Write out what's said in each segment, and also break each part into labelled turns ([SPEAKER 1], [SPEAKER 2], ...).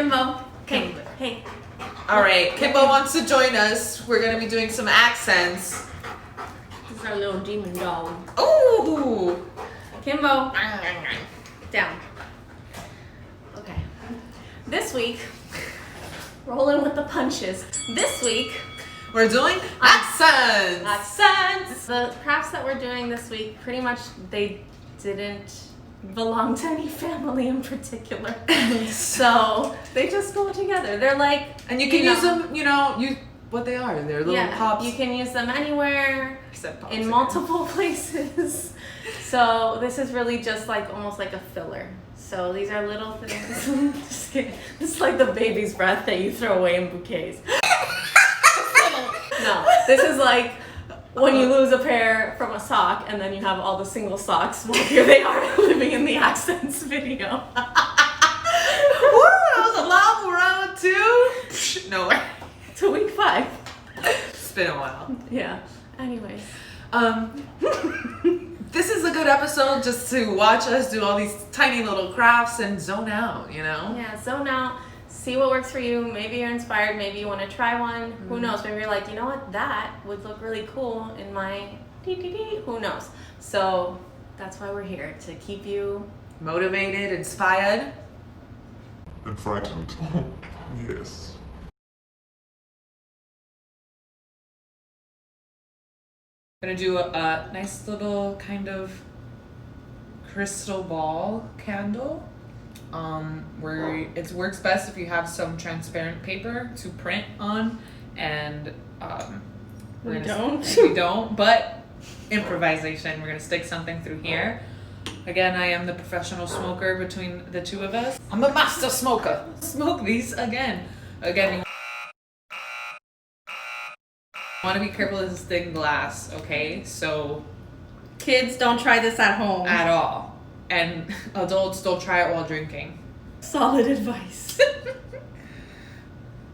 [SPEAKER 1] Kimbo. Hey, hey.
[SPEAKER 2] All right, Kimbo wants to join us. We're gonna be doing some accents.
[SPEAKER 1] This is our little demon dog.
[SPEAKER 2] Ooh.
[SPEAKER 1] Kimbo. Down. Okay. This week, rolling with the punches. This week,
[SPEAKER 2] we're doing accents.
[SPEAKER 1] Accents. The crafts that we're doing this week, pretty much they didn't belong to any family in particular. So they just go together. They're like,
[SPEAKER 2] and you can use them, what they are. They're little pops.
[SPEAKER 1] You can use them anywere,
[SPEAKER 2] except pops
[SPEAKER 1] in multiple places. So this is really just like almost like a filler. So these are little things. Just kidding. This is like the baby's breath that you throw away in bouquets. No, this is like when you lose a pair from a sock and then you have all the single socks. Well, here they are living in the accents video.
[SPEAKER 2] Woo, that was a long road too. No way.
[SPEAKER 1] To week 5.
[SPEAKER 2] It's been a while.
[SPEAKER 1] Yeah. Anyways.
[SPEAKER 2] This is a good episode just to watch us do all these tiny little crafts and zone out,
[SPEAKER 1] Yeah, zone out. See what works for you. Maybe you're inspired. Maybe you want to try one. Who knows? Maybe you're like, you know what? That would look really cool in my DDD. Who knows? So that's why we're here, to keep you
[SPEAKER 2] motivated, inspired,
[SPEAKER 3] and frightened. Yes.
[SPEAKER 2] Gonna do a nice little kind of crystal ball candle. Where it works best if you have some transparent paper to print on, and we don't, but improvisation. We're gonna stick something through here. Again, I am the professional smoker between the two of us. I'm a master smoker. Smoke these again. You want to be careful with this thin glass, okay? So
[SPEAKER 1] kids, don't try this at home
[SPEAKER 2] at all, and adults, don't try it while drinking.
[SPEAKER 1] Solid advice.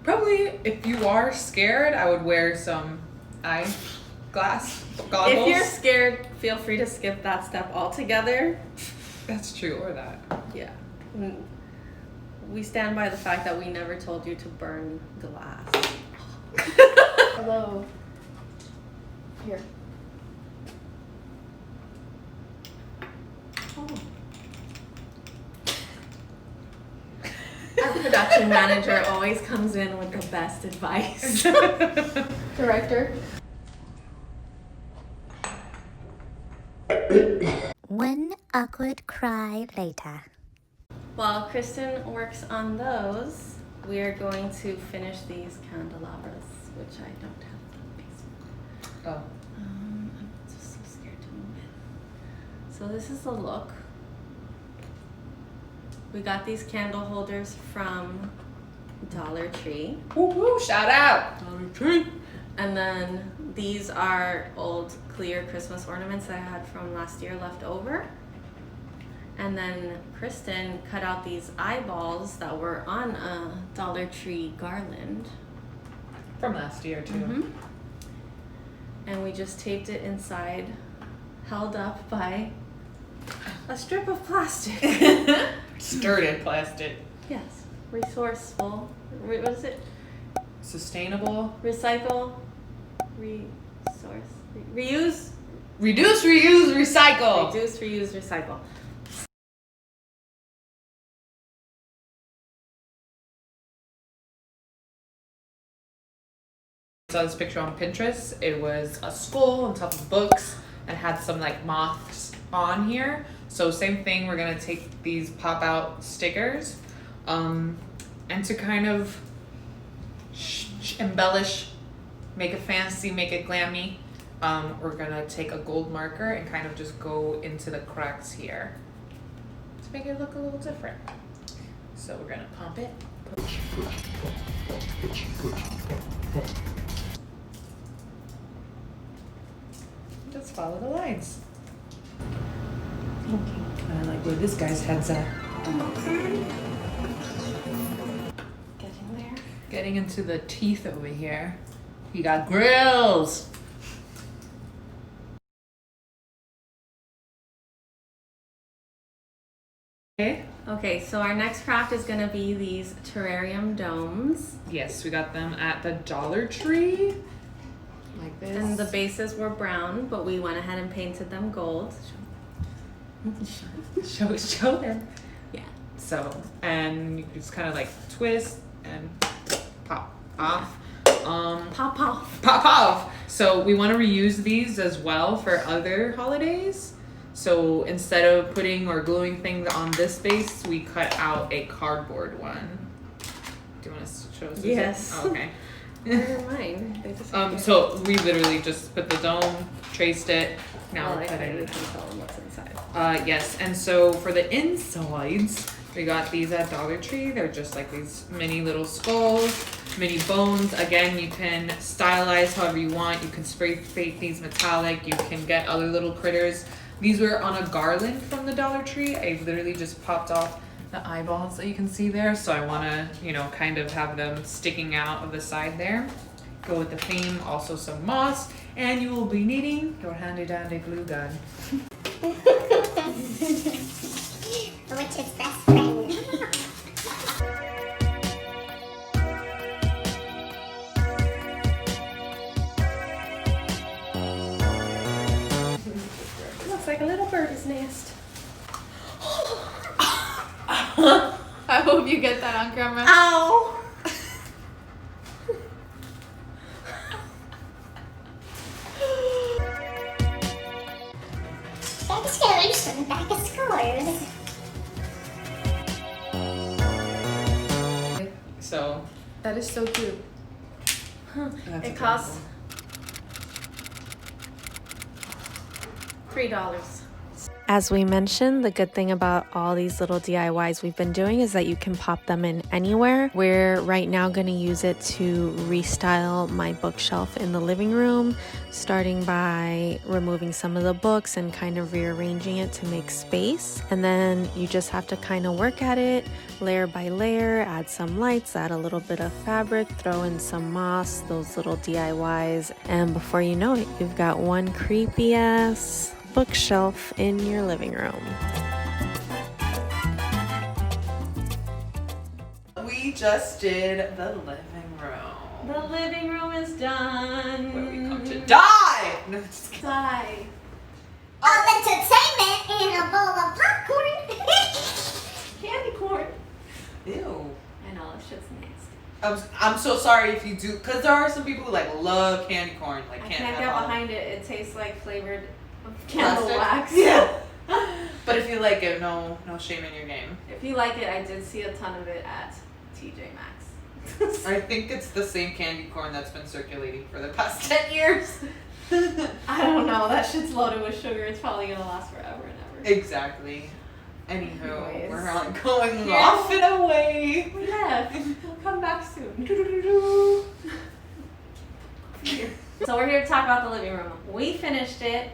[SPEAKER 2] Probably, if you are scared, I would wear some eyeglass goggles.
[SPEAKER 1] If you're scared, feel free to skip that step altogether.
[SPEAKER 2] That's true, or that.
[SPEAKER 1] Yeah. We stand by the fact that we never told you to burn glass. Hello. Here. Oh. Our production manager always comes in with the best advice. Director.
[SPEAKER 4] One awkward cry later.
[SPEAKER 1] While Kristen works on those, we are going to finish these candelabras, which I don't have the piece.
[SPEAKER 2] Oh.
[SPEAKER 1] I'm just so scared to move it. So this is the look. We got these candle holders from Dollar Tree.
[SPEAKER 2] Woo woo, shout out! Dollar Tree!
[SPEAKER 1] And then these are old clear Christmas ornaments that I had from last year left over. And then Kristen cut out these eyeballs that were on a Dollar Tree garland.
[SPEAKER 2] From last year, too.
[SPEAKER 1] Mm-hmm. And we just taped it inside, held up by a strip of plastic.
[SPEAKER 2] Sturdy plastic.
[SPEAKER 1] Yes. Resourceful. What is it?
[SPEAKER 2] Sustainable.
[SPEAKER 1] Recycle. Resource. Reuse.
[SPEAKER 2] Reduce, reuse, recycle.
[SPEAKER 1] Reduce, reuse, recycle.
[SPEAKER 2] I saw this picture on Pinterest. It was a skull on top of books and had some like moths on here. So same thing, we're gonna take these pop out stickers and to kind of embellish, make it fancy, make it glammy, we're gonna take a gold marker and kind of just go into the cracks here to make it look a little different. So we're gonna pump it. Just follow the lines. Kind of like where this guy's head's at.
[SPEAKER 1] Getting there.
[SPEAKER 2] Getting into the teeth over here. He got grills. Okay,
[SPEAKER 1] Okay, so our next craft is gonna be these terrarium domes.
[SPEAKER 2] Yes, we got them at the Dollar Tree. Like this.
[SPEAKER 1] And the bases were brown, but we went ahead and painted them gold.
[SPEAKER 2] Show them.
[SPEAKER 1] Yeah.
[SPEAKER 2] So, and you just kind of like twist and pop off.
[SPEAKER 1] Pop off.
[SPEAKER 2] Pop off. So we want to reuse these as well for other holidays. So instead of putting or gluing things on this base, we cut out a cardboard one. Do you want to show us?
[SPEAKER 1] Yes.
[SPEAKER 2] Oh, okay.
[SPEAKER 1] Never mind. They just
[SPEAKER 2] So we literally just put the dome, traced it. Now we're cutting
[SPEAKER 1] we
[SPEAKER 2] it.
[SPEAKER 1] can tell them what's inside.
[SPEAKER 2] Yes, and so for the insides, we got these at Dollar Tree. They're just like these mini little skulls, mini bones. Again, you can stylize however you want. You can spray paint these metallic. You can get other little critters. These were on a garland from the Dollar Tree. I literally just popped off the eyeballs that you can see there. So I want to, kind of have them sticking out of the side there. Go with the theme, also some moss, and you will be needing your handy dandy glue gun.
[SPEAKER 4] Which is best friend.
[SPEAKER 1] Looks like a little bird's nest. I hope you get that on camera.
[SPEAKER 2] Ow!
[SPEAKER 4] Thanks, from the back of scores.
[SPEAKER 2] So
[SPEAKER 1] That is so cute.
[SPEAKER 2] that's
[SPEAKER 1] It costs $3. As we mentioned, the good thing about all these little DIYs we've been doing is that you can pop them in anywhere. We're right now going to use it to restyle my bookshelf in the living room, starting by removing some of the books and kind of rearranging it to make space. And then you just have to kind of work at it layer by layer, add some lights, add a little bit of fabric, throw in some moss, those little DIYs. And before you know it, you've got one creepy ass bookshelf in your living room.
[SPEAKER 2] We just did the living room.
[SPEAKER 1] The living room is done.
[SPEAKER 2] Where we come to die! No, just kidding.
[SPEAKER 1] Die.
[SPEAKER 4] Of entertainment and a bowl of popcorn.
[SPEAKER 1] Candy corn.
[SPEAKER 2] Ew.
[SPEAKER 1] I know, that shit's nasty.
[SPEAKER 2] I'm so sorry if you do, because there are some people who like love candy corn. Like
[SPEAKER 1] I
[SPEAKER 2] can't
[SPEAKER 1] can't
[SPEAKER 2] have
[SPEAKER 1] get
[SPEAKER 2] all-
[SPEAKER 1] behind it. It tastes like flavored candle
[SPEAKER 2] Plastic?
[SPEAKER 1] wax.
[SPEAKER 2] Yeah. But if you like it, no shame in your game.
[SPEAKER 1] If you like it, I did see a ton of it at TJ Maxx.
[SPEAKER 2] I think it's the same candy corn that's been circulating for the past 10 years.
[SPEAKER 1] I don't know. That shit's loaded with sugar. It's probably gonna last forever and ever.
[SPEAKER 2] Exactly. Anywho,
[SPEAKER 1] Anyways.
[SPEAKER 2] we're like going
[SPEAKER 1] Yeah.
[SPEAKER 2] off and away.
[SPEAKER 1] We left. We'll come back soon. So we're here to talk about the living room. We finished it.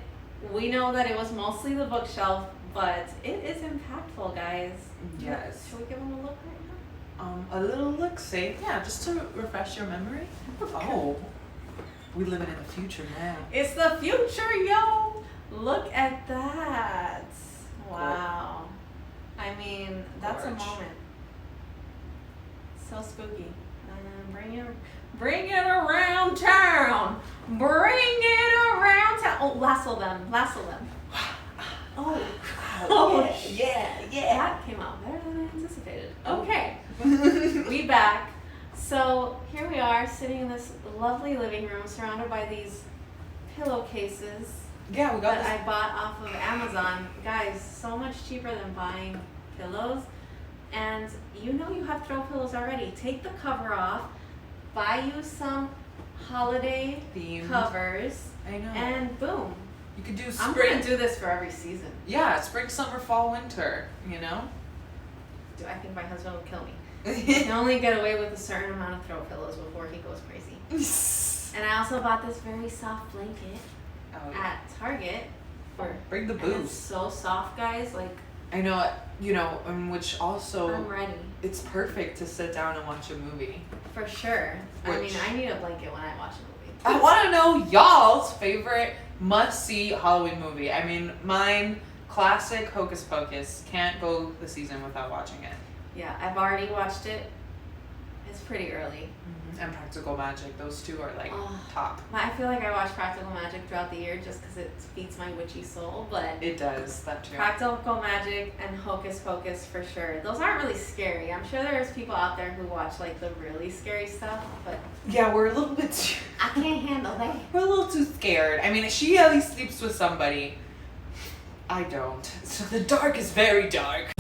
[SPEAKER 1] We know that it was mostly the bookshelf, but it is impactful, guys.
[SPEAKER 2] Yes.
[SPEAKER 1] Should we give them a look right now?
[SPEAKER 2] A little look safe. Yeah, just to refresh your memory. Oh, we living in the future now.
[SPEAKER 1] It's the future, yo! Look at that. Wow. I mean, that's
[SPEAKER 2] Gorge.
[SPEAKER 1] a moment. So spooky. Bring it around town. Bring it around town. Oh, lasso them. Oh. Oh,
[SPEAKER 2] yeah.
[SPEAKER 1] that came out better than I anticipated. Okay. We back. So here we are sitting in this lovely living room surrounded by these pillowcases
[SPEAKER 2] Yeah, we got
[SPEAKER 1] that
[SPEAKER 2] this.
[SPEAKER 1] I bought off of Amazon. Guys, so much cheaper than buying pillows. And you know you have throw pillows already. Take the cover off, buy you some holiday
[SPEAKER 2] Themed.
[SPEAKER 1] covers,
[SPEAKER 2] I know.
[SPEAKER 1] and boom.
[SPEAKER 2] You could do
[SPEAKER 1] I'm
[SPEAKER 2] spring.
[SPEAKER 1] gonna do this for every season.
[SPEAKER 2] Yeah, spring, summer, fall, winter. You know.
[SPEAKER 1] I think my husband will kill me. I can only get away with a certain amount of throw pillows before he goes crazy. And I also bought this very soft blanket
[SPEAKER 2] Oh, yeah.
[SPEAKER 1] at Target.
[SPEAKER 2] Bring the
[SPEAKER 1] And it's
[SPEAKER 2] booze.
[SPEAKER 1] so soft, guys. Like,
[SPEAKER 2] I know. Which also
[SPEAKER 1] I'm ready.
[SPEAKER 2] it's perfect to sit down and watch a movie.
[SPEAKER 1] For sure. I
[SPEAKER 2] Which-
[SPEAKER 1] mean, I need a blanket when I watch a movie.
[SPEAKER 2] I want to know y'all's favorite must-see Halloween movie. I mean, mine classic Hocus Pocus. Can't go the season without watching it.
[SPEAKER 1] Yeah, I've already watched it. It's pretty early.
[SPEAKER 2] And Practical Magic. Those two are like top.
[SPEAKER 1] I feel like I watch Practical Magic throughout the year just because it feeds my witchy soul, but
[SPEAKER 2] It does, that too.
[SPEAKER 1] Practical Magic and Hocus Pocus for sure. Those aren't really scary. I'm sure there's people out there who watch like the really scary stuff, but
[SPEAKER 2] Yeah, we're a little bit too,
[SPEAKER 1] I can't handle that.
[SPEAKER 2] we're a little too scared. I mean, she at least sleeps with somebody. I don't. So the dark is very dark.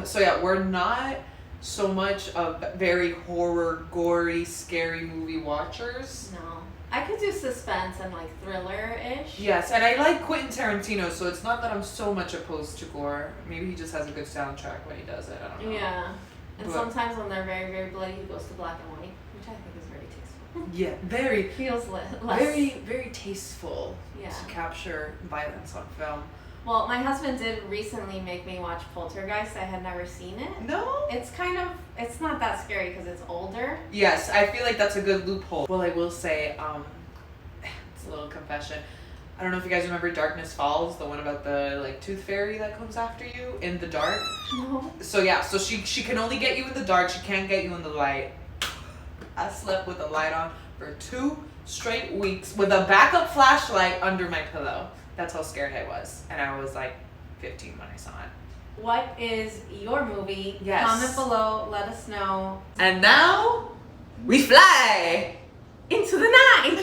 [SPEAKER 2] So yeah, we're not so much of very horror, gory, scary movie watchers.
[SPEAKER 1] No. I could do suspense and like thriller-ish.
[SPEAKER 2] Yes, and I like Quentin Tarantino, so it's not that I'm so much opposed to gore. Maybe he just has a good soundtrack when he does it. I don't know.
[SPEAKER 1] Yeah. And
[SPEAKER 2] But-
[SPEAKER 1] sometimes when they're very, very bloody, he goes to black and white, which I think is very tasteful.
[SPEAKER 2] Yeah, very,
[SPEAKER 1] Feels less.
[SPEAKER 2] very, very tasteful
[SPEAKER 1] Yeah.
[SPEAKER 2] to capture violence on film.
[SPEAKER 1] Well, my husband did recently make me watch Poltergeist. I had never seen it.
[SPEAKER 2] No?
[SPEAKER 1] It's not that scary because it's older.
[SPEAKER 2] Yes, I feel like that's a good loophole. Well, I will say, it's a little confession. I don't know if you guys remember Darkness Falls, the one about the like tooth fairy that comes after you in the dark.
[SPEAKER 1] No.
[SPEAKER 2] So yeah, so she can only get you in the dark. She can't get you in the light. I slept with the light on for 2 straight weeks with a backup flashlight under my pillow. That's how scared I was, and I was like 15 when I saw it.
[SPEAKER 1] What is your movie?
[SPEAKER 2] Yes.
[SPEAKER 1] Comment below. Let us know.
[SPEAKER 2] And now we fly
[SPEAKER 1] Into the night.